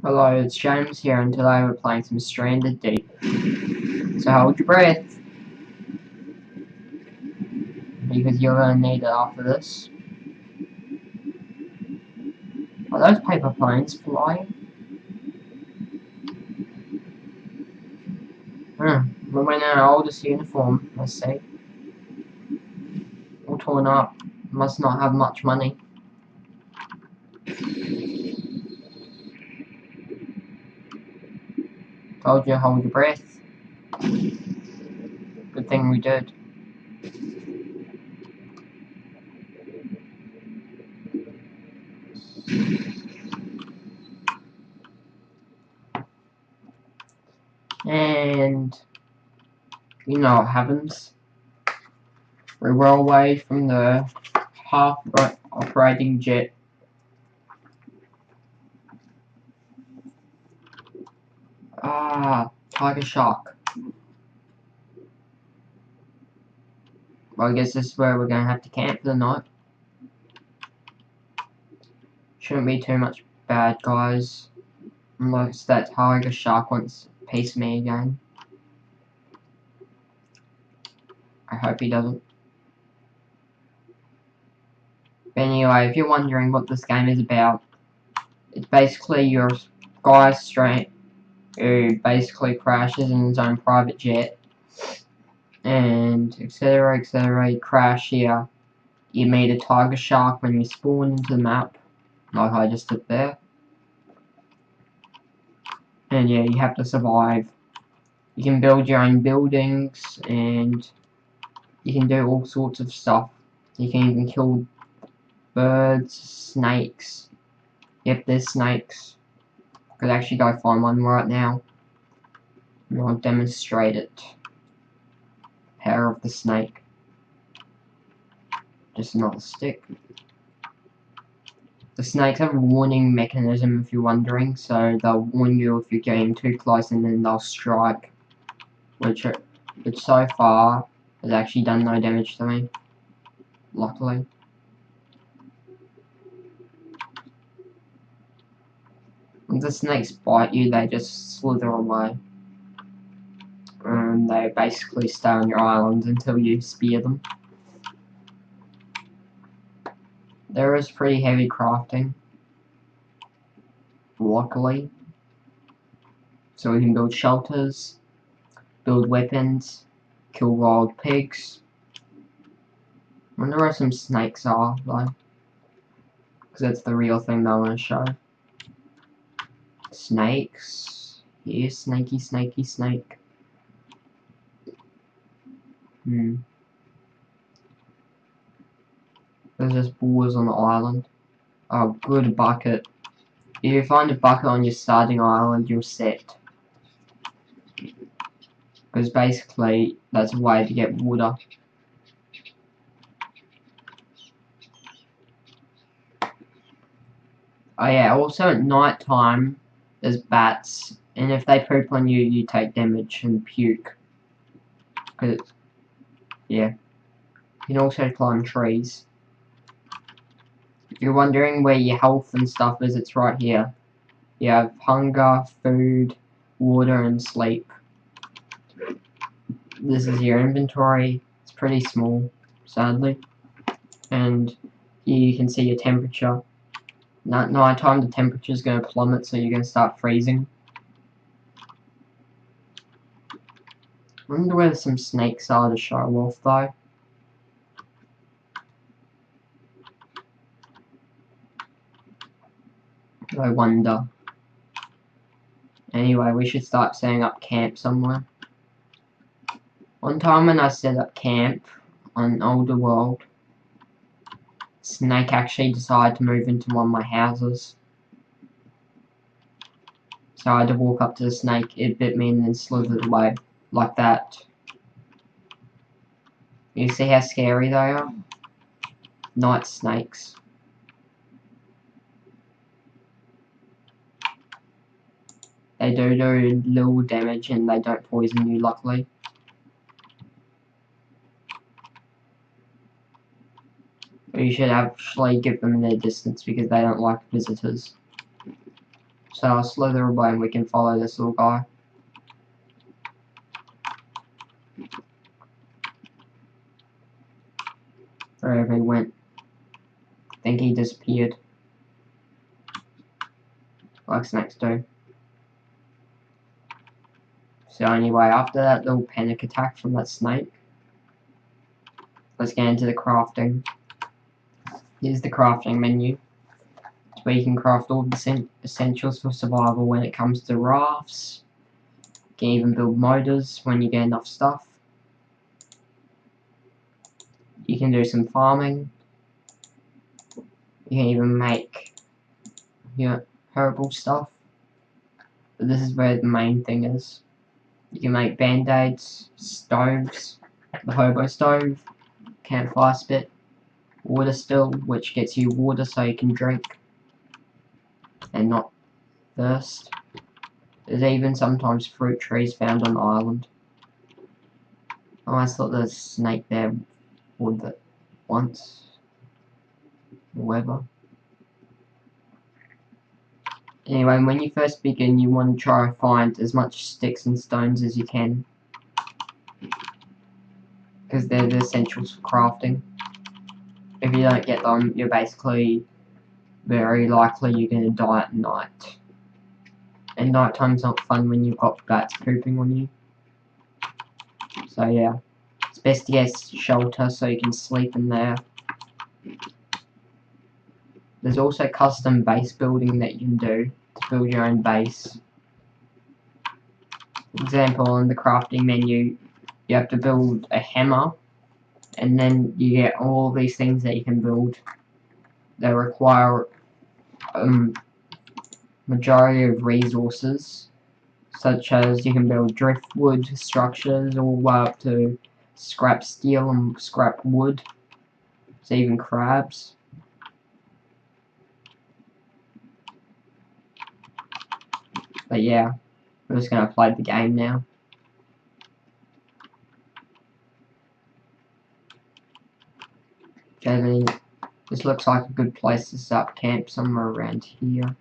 Hello, it's James here, and today we're playing some Stranded Deep. So hold your breath, because you're gonna need it after this. Are those paper planes flying? We're wearing our oldest uniform, let's see. All torn up. Must not have much money. Told you, hold your breath. Good thing we did. And you know what happens. We roll away from the half-operating jet. Tiger shark. Well, I guess this is where we're gonna have to camp for the night. Shouldn't be too much bad, guys. Unless that tiger shark wants to piece me again. I hope he doesn't. But anyway, if you're wondering what this game is about, it's basically your guy straight who basically crashes in his own private jet, and etc. You crash here. You meet a tiger shark when you spawn into the map, like I just did there. And yeah, you have to survive. You can build your own buildings, and you can do all sorts of stuff. You can even kill birds, snakes. Yep, there's snakes. Could actually go find one right now. And I'll demonstrate it. Power of the snake. Just another stick. The snakes have a warning mechanism if you're wondering, so they'll warn you if you're getting too close and then they'll strike. Which so far has actually done no damage to me. Luckily. When the snakes bite you, they just slither away. And they basically stay on your island until you spear them. There is pretty heavy crafting. Luckily. So we can build shelters, build weapons, kill wild pigs. I wonder where some snakes are, though. Because that's the real thing that I want to show. Snakes. Here, snakey, snakey, snake. There's just boars on the island. Oh, good bucket. If you find a bucket on your starting island, you're set. Because basically, that's a way to get water. Oh yeah, also at night time, there's bats, and if they poop on you, you take damage and puke. Cause yeah. You can also climb trees. If you're wondering where your health and stuff is, it's right here. You have hunger, food, water, and sleep. This is your inventory. It's pretty small, sadly. And you can see your temperature. At night time, the temperature is going to plummet, so you're going to start freezing. I wonder where some snakes are to show off, though. I wonder. Anyway, we should start setting up camp somewhere. One time when I set up camp on Older World, Snake actually decided to move into one of my houses. So I had to walk up to the snake, it bit me and then slithered away. Like that. You see how scary they are? Night snakes. They do little damage and they don't poison you, luckily. But you should actually give them their distance because they don't like visitors. So I'll slither away and we can follow this little guy. Wherever he went. I think he disappeared. Like snakes do. So anyway, after that little panic attack from that snake, let's get into the crafting. Here's the crafting menu. It's where you can craft all the essentials for survival when it comes to rafts. You can even build motors when you get enough stuff. You can do some farming. You can even make herbal stuff. But this is where the main thing is. You can make band-aids, stoves, the hobo stove, campfire spit, water still, which gets you water so you can drink and not thirst. There's even sometimes fruit trees found on the island. Oh, I thought there was a snake there would that once. Whatever. Anyway, when you first begin, you want to try to find as much sticks and stones as you can, because they're the essentials for crafting. If you don't get them, you're basically very likely you're going to die at night. And nighttime's not fun when you've got bats pooping on you. So yeah, it's best to get shelter so you can sleep in there. There's also custom base building that you can do to build your own base. For example, in the crafting menu, you have to build a hammer, and then you get all these things that you can build that require majority of resources, such as you can build driftwood structures all the way up to scrap steel and scrap wood, so even crabs. But yeah, we're just going to play the game now. Okay, this looks like a good place to set up camp somewhere around here.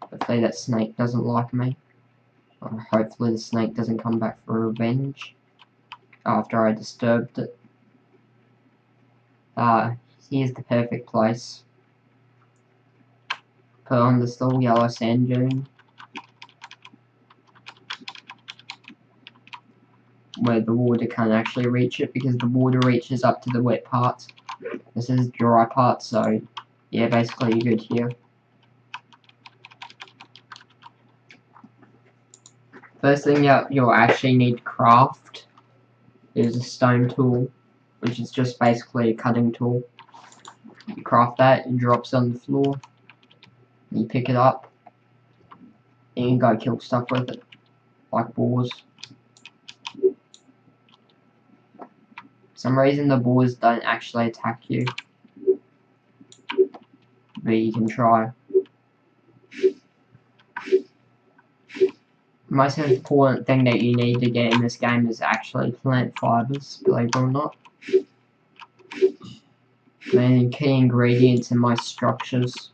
Hopefully that snake doesn't like me. Or hopefully the snake doesn't come back for revenge after I disturbed it. Here's the perfect place. Put on this little yellow sand dune, where the water can't actually reach it, because the water reaches up to the wet parts. This is dry part, so yeah, basically you're good here. First thing you'll actually need to craft is a stone tool, which is just basically a cutting tool. You craft that, it drops on the floor, you pick it up, and you can go kill stuff with it, like boars. For some reason the boars don't actually attack you, but you can try. The most important thing that you need to get in this game is actually plant fibers, believe it or not. Main key ingredients in my structures.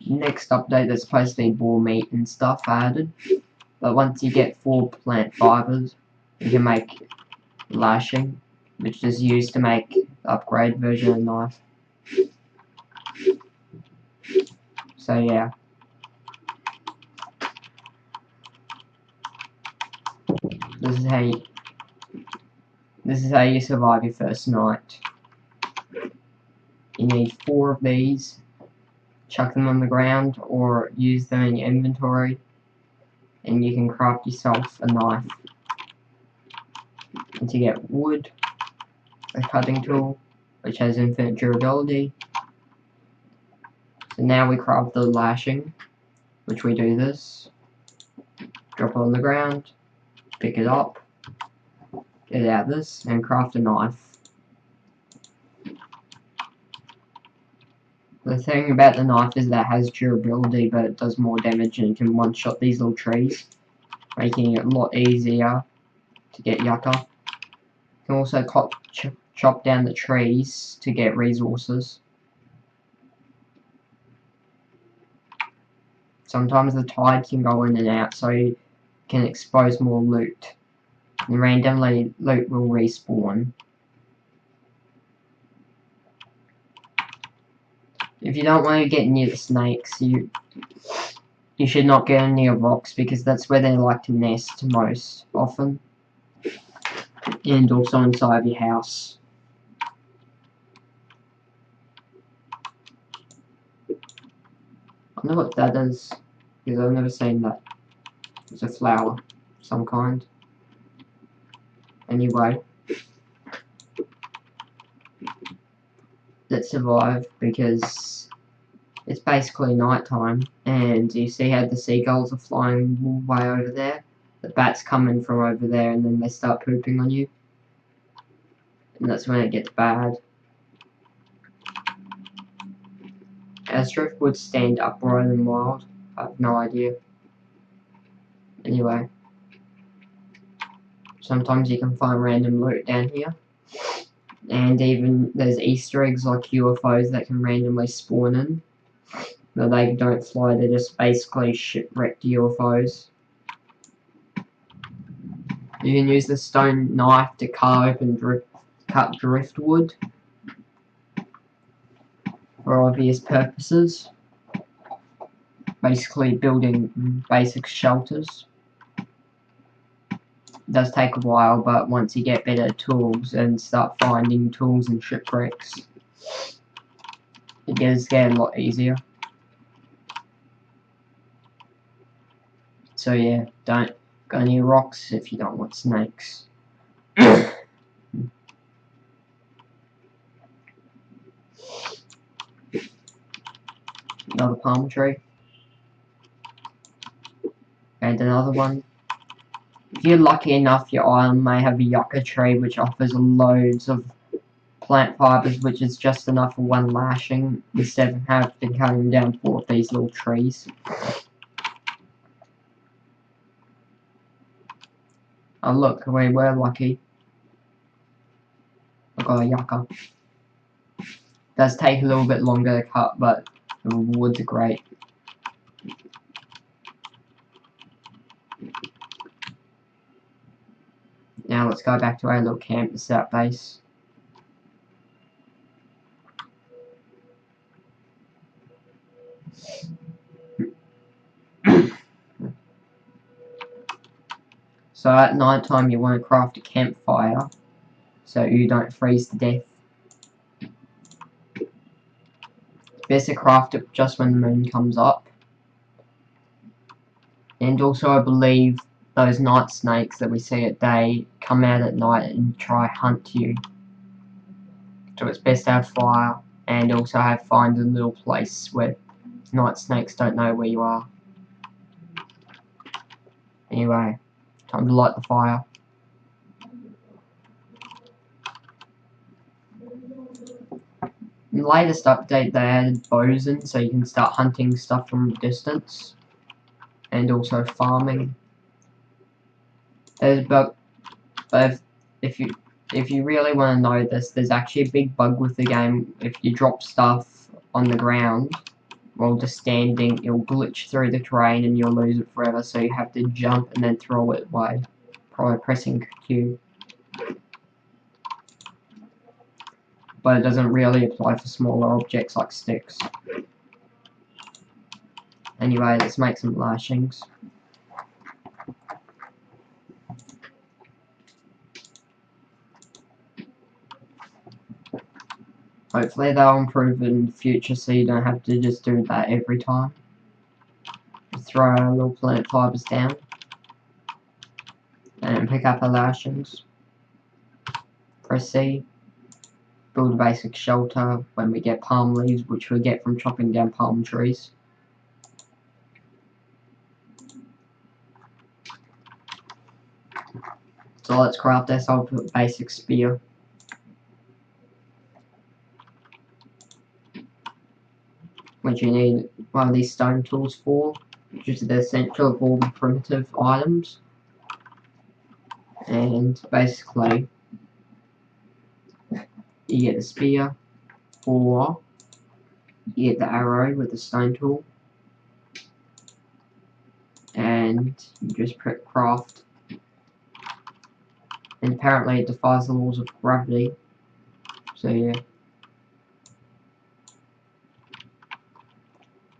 Next update, there's supposed to be boar meat and stuff added, but once you get 4 plant fibers, you can make lashing, which is used to make the upgrade version of the knife. So yeah. This is how you survive your first night. You need 4 of these. Chuck them on the ground or use them in your inventory, and you can craft yourself a knife. And to get wood, a cutting tool, which has infinite durability. So now we craft the lashing, which we do this. Drop it on the ground, pick it up, get out this, and craft a knife. The thing about the knife is that it has durability, but it does more damage, and you can one-shot these little trees, making it a lot easier to get yucca. You can also chop down the trees to get resources. Sometimes the tide can go in and out, so you can expose more loot. And randomly, loot will respawn. If you don't want to get near the snakes, you should not go near rocks, because that's where they like to nest most often. And also inside your house. I wonder what that is, because I've never seen that. It's a flower, some kind. Anyway, let's survive, because it's basically nighttime, and you see how the seagulls are flying way over there? The bats come in from over there, and then they start pooping on you. And that's when it gets bad. As driftwood stand upright and wild? I have no idea. Anyway. Sometimes you can find random loot down here. And even there's Easter eggs like UFOs that can randomly spawn in. But they don't fly, they're just basically shipwrecked UFOs. You can use the stone knife to cut driftwood for obvious purposes. Basically building basic shelters. It does take a while, but once you get better tools and start finding tools and shipwrecks, it does get a lot easier. So yeah, don't go near rocks if you don't want snakes. Another palm tree. And another one. If you're lucky enough, your island may have a yucca tree which offers loads of plant fibers, which is just enough for one lashing, instead of having to cutting down 4 of these little trees. Oh look, we were lucky. I got a yucca. Does take a little bit longer to cut, but the rewards are great. Now let's go back to our little camp and set up base. So at night time you want to craft a campfire so you don't freeze to death. It's best to craft it just when the moon comes up. And also I believe those night snakes that we see at day come out at night and try hunt you. So it's best to have fire and also find a little place where night snakes don't know where you are. Anyway, time to light the fire. In the latest update they added bows in so you can start hunting stuff from a distance. And also farming. There's but if you really want to know this, there's actually a big bug with the game. If you drop stuff on the ground while just standing, it'll glitch through the terrain and you'll lose it forever, so you have to jump and then throw it away, probably pressing Q. But it doesn't really apply for smaller objects like sticks. Anyway, let's make some lashings. Hopefully they'll improve in the future so you don't have to just do that every time. Just throw our little plant fibers down. And pick up our lashings. Press C. Build a basic shelter when we get palm leaves, which we get from chopping down palm trees. So let's craft ourselves a basic spear. Which you need one of these stone tools for, which is the essential of all the primitive items. And basically, you get the spear, or you get the arrow with the stone tool, and you just press craft. And apparently it defies the laws of gravity, so yeah.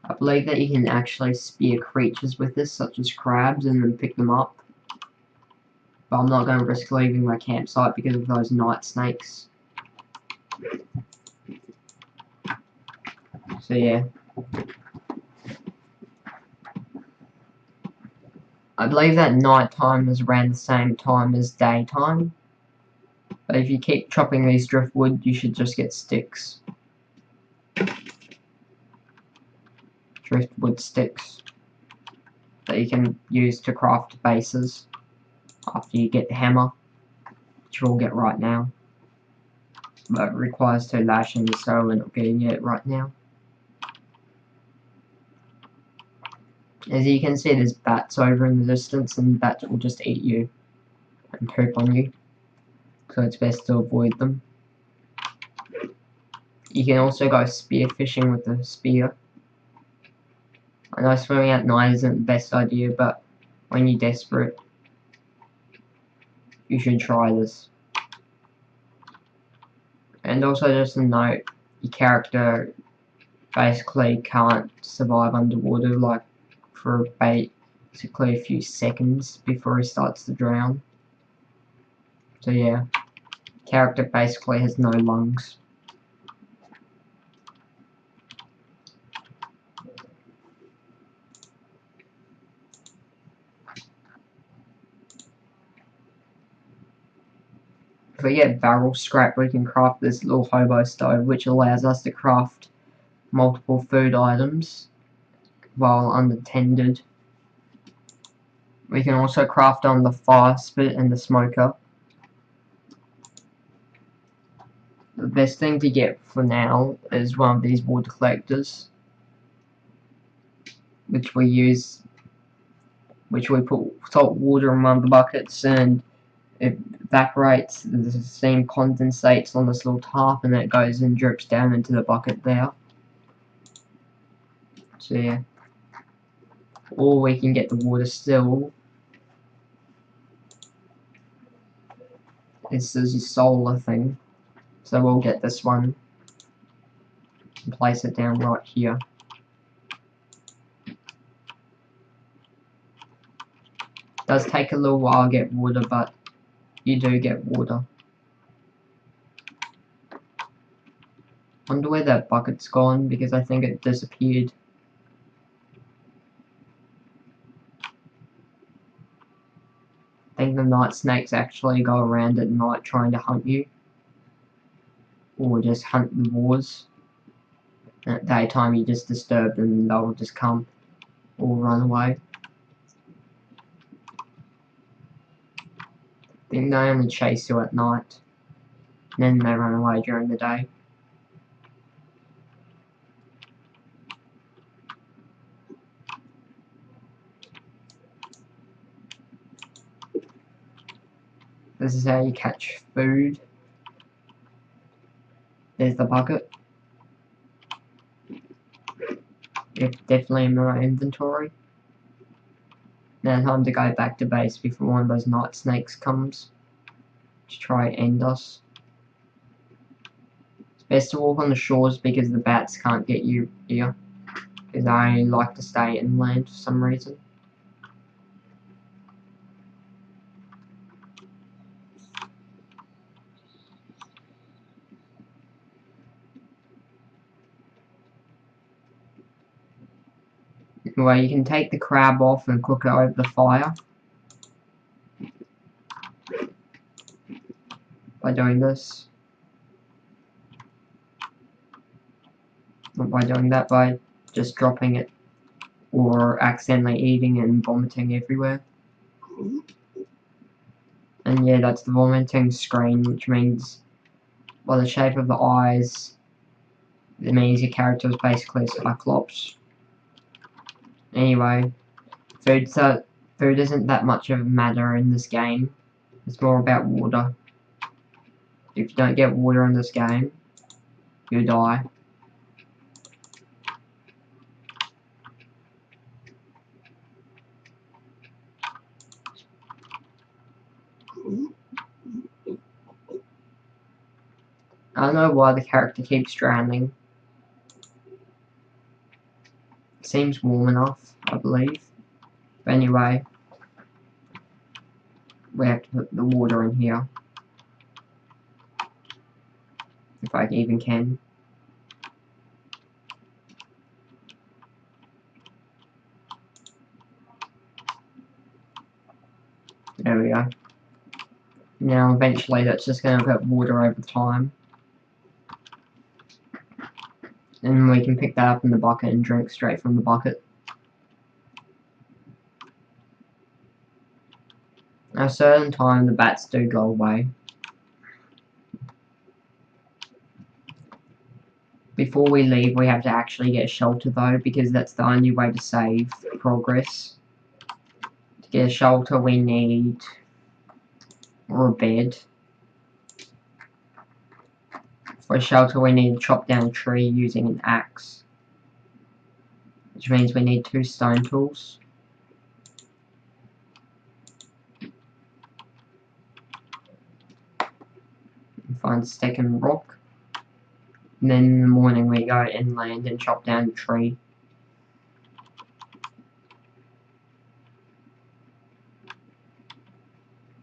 I believe that you can actually spear creatures with this, such as crabs, and then pick them up. But I'm not going to risk leaving my campsite because of those night snakes. So yeah. I believe that nighttime is around the same time as daytime. But if you keep chopping these driftwood, you should just get sticks. Driftwood sticks that you can use to craft bases after you get the hammer, which you'll get right now. But it requires 2 lashings, so we're not getting it right now. As you can see, there's bats over in the distance, and bats will just eat you and poop on you, so it's best to avoid them. You can also go spear fishing with the spear. I know swimming at night isn't the best idea, but when you're desperate, you should try this. And also just a note, your character basically can't survive underwater like for basically a few seconds before he starts to drown. So yeah, character basically has no lungs. If we get barrel scrap, we can craft this little hobo stove, which allows us to craft multiple food items while unattended. We can also craft on the fire spit and the smoker. The best thing to get for now is one of these water collectors, which we put salt water in one of the buckets, and it evaporates, the steam condensates on this little tarp, and then it goes and drips down into the bucket there. So yeah. Or we can get the water still. This is a solar thing. So we'll get this one and place it down right here. It does take a little while to get water, but you do get water. Wonder where that bucket's gone, because I think it disappeared. I think the night snakes actually go around at night trying to hunt you. Or just hunt the wars. And at daytime you just disturb them and they'll just come or run away. I think they only chase you at night. And then they run away during the day. This is how you catch food. There's the bucket. It's definitely in my inventory. Now time to go back to base before one of those night snakes comes to try and end us. It's best to walk on the shores because the bats can't get you here. Because I like to stay inland for some reason. Anyway, you can take the crab off and cook it over the fire by doing this. Not by doing that, by just dropping it or accidentally eating it and vomiting everywhere. And yeah, that's the vomiting screen, which means by the shape of the eyes, it means your character is basically a Cyclops. Anyway, food isn't that much of a matter in this game. It's more about water. If you don't get water in this game, you die. I don't know why the character keeps drowning. Seems warm enough, I believe. But anyway, we have to put the water in here. If I even can. There we go. Now eventually that's just going to get water over time. And we can pick that up in the bucket and drink straight from the bucket. At a certain time the bats do go away. Before we leave we have to actually get shelter though, because that's the only way to save progress. To get a shelter we need a bed. For a shelter we need to chop down a tree using an axe. Which means we need 2 stone tools. Find stick and rock. And then in the morning we go inland and chop down a tree.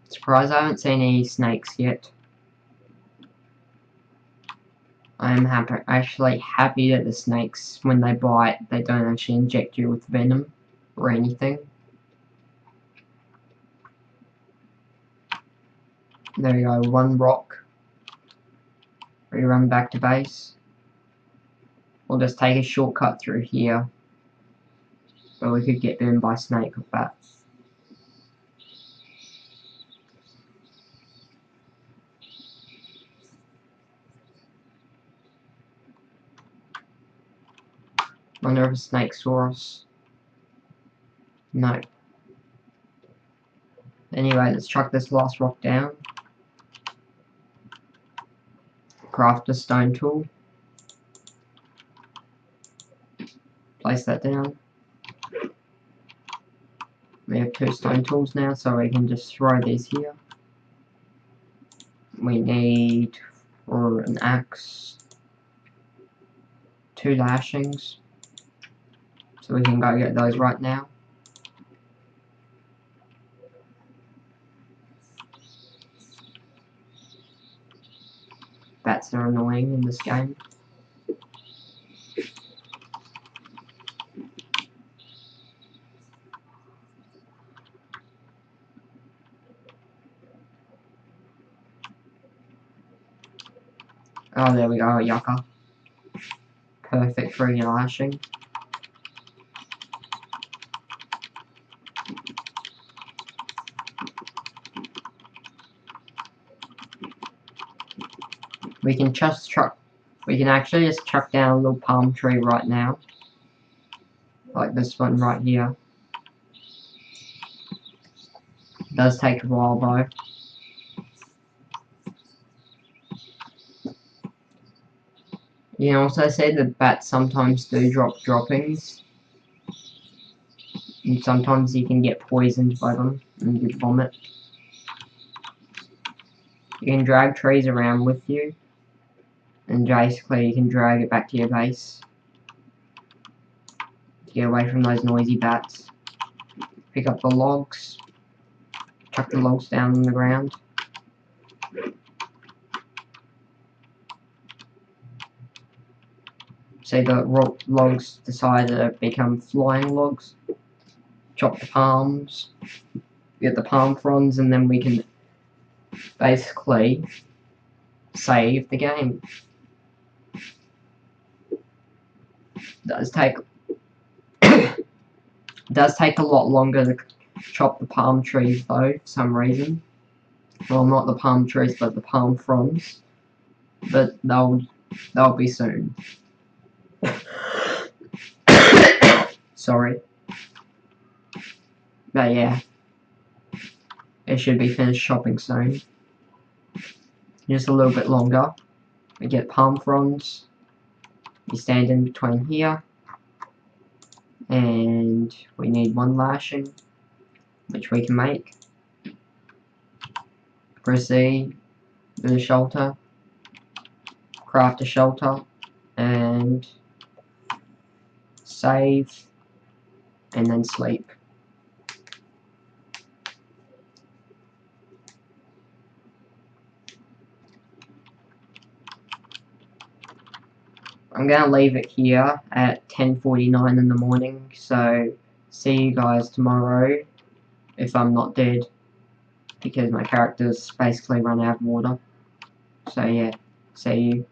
Surprised I haven't seen any snakes yet. I am actually happy that the snakes, when they bite, they don't actually inject you with venom or anything. There we go, 1 rock. We run back to base. We'll just take a shortcut through here. But we could get burned by snake with that. Wonder if a snake saw us. No. Anyway, let's chuck this last rock down. Craft a stone tool. Place that down. We have 2 stone tools now, so we can just throw these here. We need, for an axe, 2 lashings. So we can go get those right now. Bats are annoying in this game. Oh, there we go, a yucca. Perfect for your lashing. We can actually just chuck down a little palm tree right now. Like this one right here. It does take a while though. You can also say that bats sometimes do drop droppings. And sometimes you can get poisoned by them and you vomit. You can drag trees around with you. And basically you can drag it back to your base. To get away from those noisy bats. Pick up the logs. Chuck the logs down on the ground. Say the logs decide to become flying logs. Chop the palms. Get the palm fronds, and then we can basically save the game. Does take a lot longer to chop the palm trees though, for some reason. Well, not the palm trees, but the palm fronds. But they'll be soon. Sorry. But yeah, it should be finished chopping soon. just a little bit longer. We get palm fronds. We stand in between here, and we need 1 lashing, which we can make. Proceed with a shelter, craft a shelter, and save, and then sleep. I'm gonna leave it here at 10:49 in the morning, so see you guys tomorrow if I'm not dead, because my character's basically run out of water. So yeah, see you.